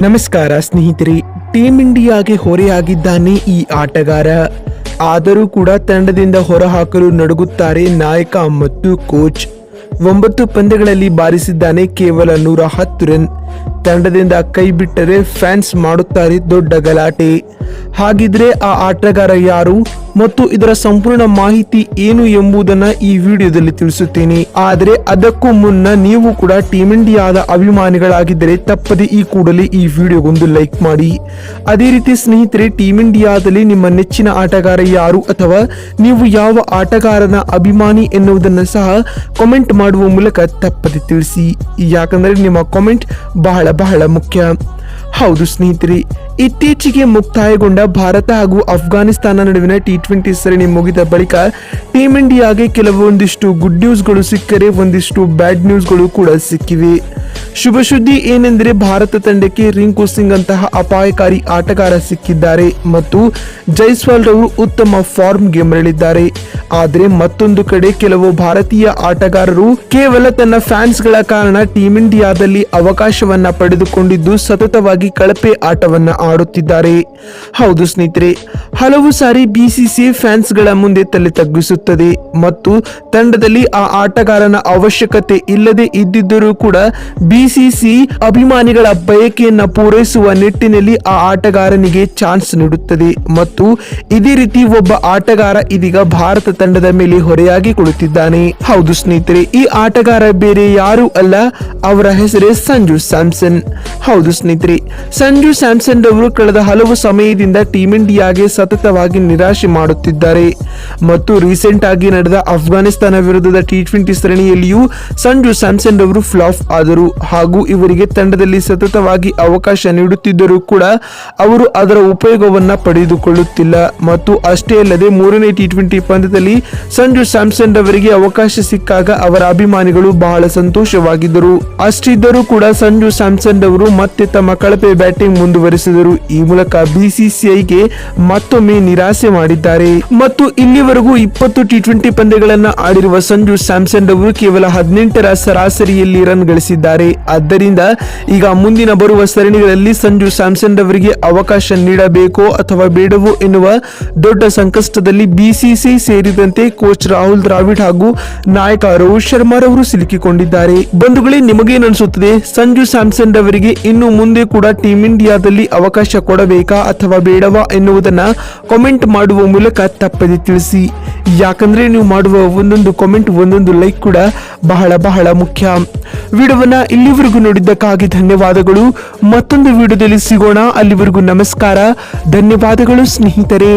ನಮಸ್ಕಾರ ಸ್ನೇಹಿತರೆ. ಟೀಮ್ ಇಂಡಿಯಾಗೆ ಹೊರೆಯಾಗಿದ್ದಾನೆ ಈ ಆಟಗಾರ. ಆದರೂ ಕೂಡ ತಂಡದಿಂದ ಹೊರಹಾಕಲು ನಡುಗುತ್ತಾರೆ ನಾಯಕ ಮತ್ತು ಕೋಚ್. 9 ಪಂದ್ಯಗಳಲ್ಲಿ ಬಾರಿಸಿದ್ದಾನೆ ಕೇವಲ 110 ರನ್. ತಂಡದಿಂದ ಕೈ ಬಿಟ್ಟರೆ ಫ್ಯಾನ್ಸ್ ಮಾಡುತ್ತಾರೆ ದೊಡ್ಡ ಗಲಾಟೆ. ಹಾಗಿದ್ರೆ ಆ ಆಟಗಾರ ಯಾರು ಮತ್ತು ಇದರ ಸಂಪೂರ್ಣ ಮಾಹಿತಿ ಏನು ಎಂಬುದನ್ನ ಈ ವಿಡಿಯೋದಲ್ಲಿ ತಿಳಿಸುತ್ತೇನೆ. ಆದರೆ ಅದಕ್ಕೂ ಮುನ್ನ ನೀವು ಕೂಡ ಟೀಮ್ ಇಂಡಿಯಾದ ಅಭಿಮಾನಿಗಳಾಗಿದ್ದರೆ ತಪ್ಪದೆ ಈ ಕೂಡಲೇ ಈ ವಿಡಿಯೋಗೊಂದು ಲೈಕ್ ಮಾಡಿ. ಅದೇ ರೀತಿ ಸ್ನೇಹಿತರೆ, ಟೀಮ್ ಇಂಡಿಯಾದಲ್ಲಿ ನಿಮ್ಮ ನೆಚ್ಚಿನ ಆಟಗಾರ ಯಾರು ಅಥವಾ ನೀವು ಯಾವ ಆಟಗಾರನ ಅಭಿಮಾನಿ ಎನ್ನುವುದನ್ನು ಸಹ ಕಾಮೆಂಟ್ ಮಾಡುವ ಮೂಲಕ ತಪ್ಪದೆ ತಿಳಿಸಿ. ಯಾಕಂದರೆ ನಿಮ್ಮ ಕಾಮೆಂಟ್ ಬಹಳ ಮುಖ್ಯ. ಹೌದು ಸ್ನೇಹಿತರೆ, ಇತ್ತೀಚೆಗೆ ಮುಕ್ತಾಯಗೊಂಡ ಭಾರತ ಹಾಗೂ ಅಫ್ಘಾನಿಸ್ತಾನ ನಡುವಿನ T20 ಸರಣಿ ಮುಗಿದ ಬಳಿಕ ಟೀಮ್ ಇಂಡಿಯಾಗೆ ಕೆಲವೊಂದಿಷ್ಟು ಗುಡ್ ನ್ಯೂಸ್ಗಳು ಸಿಕ್ಕರೆ ಒಂದಿಷ್ಟು ಬ್ಯಾಡ್ ನ್ಯೂಸ್ಗಳು ಕೂಡ ಸಿಕ್ಕಿವೆ. ಶುಭ ಸುದ್ದಿ ಏನೆಂದರೆ ಭಾರತ ತಂಡಕ್ಕೆ ರಿಂಕು ಸಿಂಗ್ ಅಂತಹ ಅಪಾಯಕಾರಿ ಆಟಗಾರ ಸಿಕ್ಕಿದ್ದಾರೆ ಮತ್ತು ಜೈಸ್ವಾಲ್ ರವರು ಉತ್ತಮ ಫಾರ್ಮ್ಗೆ ಮರಳಿದ್ದಾರೆ. ಆದರೆ ಮತ್ತೊಂದು ಕಡೆ ಕೆಲವು ಭಾರತೀಯ ಆಟಗಾರರು ಕೇವಲ ತನ್ನ ಫ್ಯಾನ್ಸ್ಗಳ ಕಾರಣ ಟೀಮ್ ಇಂಡಿಯಾದಲ್ಲಿ ಅವಕಾಶವನ್ನ ಪಡೆದುಕೊಂಡಿದ್ದು ಸತತವಾಗಿ ಕಳಪೆ ಆಟವನ್ನ ಆಡುತ್ತಿದ್ದಾರೆ. ಹೌದು ಸ್ನೇಹಿತರೆ, ಹಲವು ಸಾರಿ BCCI ಫ್ಯಾನ್ಸ್ಗಳ ಮುಂದೆ ತಲೆ ತಗ್ಗಿಸುತ್ತದೆ ಮತ್ತು ತಂಡದಲ್ಲಿ ಆ ಆಟಗಾರನ ಅವಶ್ಯಕತೆ ಇಲ್ಲದೆ ಇದ್ದಿದ್ದರೂ ಕೂಡ BCCI ಅಭಿಮಾನಿಗಳ ಬಯಕೆಯನ್ನ ಪೂರೈಸುವ ನಿಟ್ಟಿನಲ್ಲಿ ಆ ಆಟಗಾರನಿಗೆ ಚಾನ್ಸ್ ನೀಡುತ್ತದೆ ಮತ್ತು ಇದೇ ರೀತಿ ಒಬ್ಬ ಆಟಗಾರ ಇದೀಗ ಭಾರತ ತಂಡದ ಮೇಲೆ ಹೊರೆಯಾಗಿ ಕುಳಿತಿದ್ದಾನೆ. ಹೌದು ಸ್ನೇಹಿತರೆ, ಈ ಆಟಗಾರ ಬೇರೆ ಯಾರು ಅಲ್ಲ, ಅವರ ಹೆಸರೇ ಸಂಜು ಸ್ಯಾಮ್ಸನ್. ಹೌದು ಸ್ನೇಹಿತರೆ, ಸಂಜು ಸ್ಯಾಮ್ಸನ್ ರವರು ಕಳೆದ ಹಲವು ಸಮಯದಿಂದ ಟೀಮ್ ಇಂಡಿಯಾಗೆ ಸತತವಾಗಿ ನಿರಾಶೆ ಮಾಡುತ್ತಿದ್ದಾರೆ ಮತ್ತು ರೀಸೆಂಟ್ ಆಗಿ ನಡೆದ ಅಫ್ಘಾನಿಸ್ತಾನ ವಿರುದ್ಧದ T20 ಸರಣಿಯಲ್ಲಿಯೂ ಸಂಜು ಸ್ಯಾಮ್ಸನ್ ರವರು ಫ್ಲಾಪ್ ಆದರು ಹಾಗೂ ಇವರಿಗೆ ತಂಡದಲ್ಲಿ ಸತತವಾಗಿ ಅವಕಾಶ ನೀಡುತ್ತಿದ್ದರೂ ಕೂಡ ಅವರು ಅದರ ಉಪಯೋಗವನ್ನ ಪಡೆದುಕೊಳ್ಳುತ್ತಿಲ್ಲ. ಮತ್ತು ಅಷ್ಟೇ ಅಲ್ಲದೆ 3ನೇ T20 ಪಂದ್ಯದಲ್ಲಿ ಸಂಜು ಸ್ಯಾಮ್ಸನ್ ರವರಿಗೆ ಅವಕಾಶ ಸಿಕ್ಕಾಗ ಅವರ ಅಭಿಮಾನಿಗಳು ಬಹಳ ಸಂತೋಷವಾಗಿದ್ದರು. ಅಷ್ಟಿದ್ದರೂ ಕೂಡ ಸಂಜು ಸ್ಯಾಮ್ಸನ್ ರವರು ಮತ್ತೆ ತಮ್ಮ ಕಳಪೆ ಬ್ಯಾಟಿಂಗ್ ಮುಂದುವರಿಸಿದರು. ಈ ಮೂಲಕ BCCIಗೆ ಮತ್ತೊಮ್ಮೆ ನಿರಾಸೆ ಮಾಡಿದ್ದಾರೆ ಮತ್ತು ಇಲ್ಲಿವರೆಗೂ 20 T20 ಪಂದ್ಯಗಳನ್ನ ಆಡಿರುವ ಸಂಜು ಸ್ಯಾಮ್ಸನ್ ರವರು ಕೇವಲ 18ರ ಸರಾಸರಿಯಲ್ಲಿ ರನ್ ಗಳಿಸಿದ್ದಾರೆ. ಆದ್ದರಿಂದ ಈಗ ಮುಂದಿನ ಬರುವ ಸರಣಿಗಳಲ್ಲಿ ಸಂಜು ಸ್ಯಾಮ್ಸನ್ ರವರಿಗೆ ಅವಕಾಶ ನೀಡಬೇಕೋ ಅಥವಾ ಬೇಡವೋ ಎನ್ನುವ ದೊಡ್ಡ ಸಂಕಷ್ಟದಲ್ಲಿ BCCI ಸೇರಿದಂತೆ ಕೋಚ್ ರಾಹುಲ್ ದ್ರಾವಿಡ್ ಹಾಗೂ ನಾಯಕ ರೋಹಿತ್ ಶರ್ಮಾ ರವರು ಸಿಲುಕಿಕೊಂಡಿದ್ದಾರೆ. ಬಂಧುಗಳೇ, ನಿಮಗೇನನ್ಸುತ್ತದೆ? ಸಂಜು ಸ್ಯಾಮ್ಸನ್ ರವರಿಗೆ ಇನ್ನು ಮುಂದೆ ಕೂಡ ಟೀಮ್ ಇಂಡಿಯಾದಲ್ಲಿ ಅವಕಾಶ ಕೊಡಬೇಕಾ ಅಥವಾ ಬೇಡವಾ ಎನ್ನುವುದನ್ನ ಕಾಮೆಂಟ್ ಮಾಡುವ ಮೂಲಕ ತಪ್ಪದೆ ತಿಳಿಸಿ. ಯಾಕಂದ್ರೆ ನೀವು ಮಾಡುವ ಒಂದೊಂದು ಕಾಮೆಂಟ್, ಒಂದೊಂದು ಲೈಕ್ ಕೂಡ ಬಹಳ ಮುಖ್ಯ. ವಿಡಿಯೋವನ್ನ ಇಲ್ಲಿವರೆಗೂ ನೋಡಿದ್ದಕ್ಕಾಗಿ ಧನ್ಯವಾದಗಳು. ಮತ್ತೊಂದು ವಿಡಿಯೋದಲ್ಲಿ ಸಿಗೋಣ. ಅಲ್ಲಿವರೆಗೂ ನಮಸ್ಕಾರ, ಧನ್ಯವಾದಗಳು ಸ್ನೇಹಿತರೆ.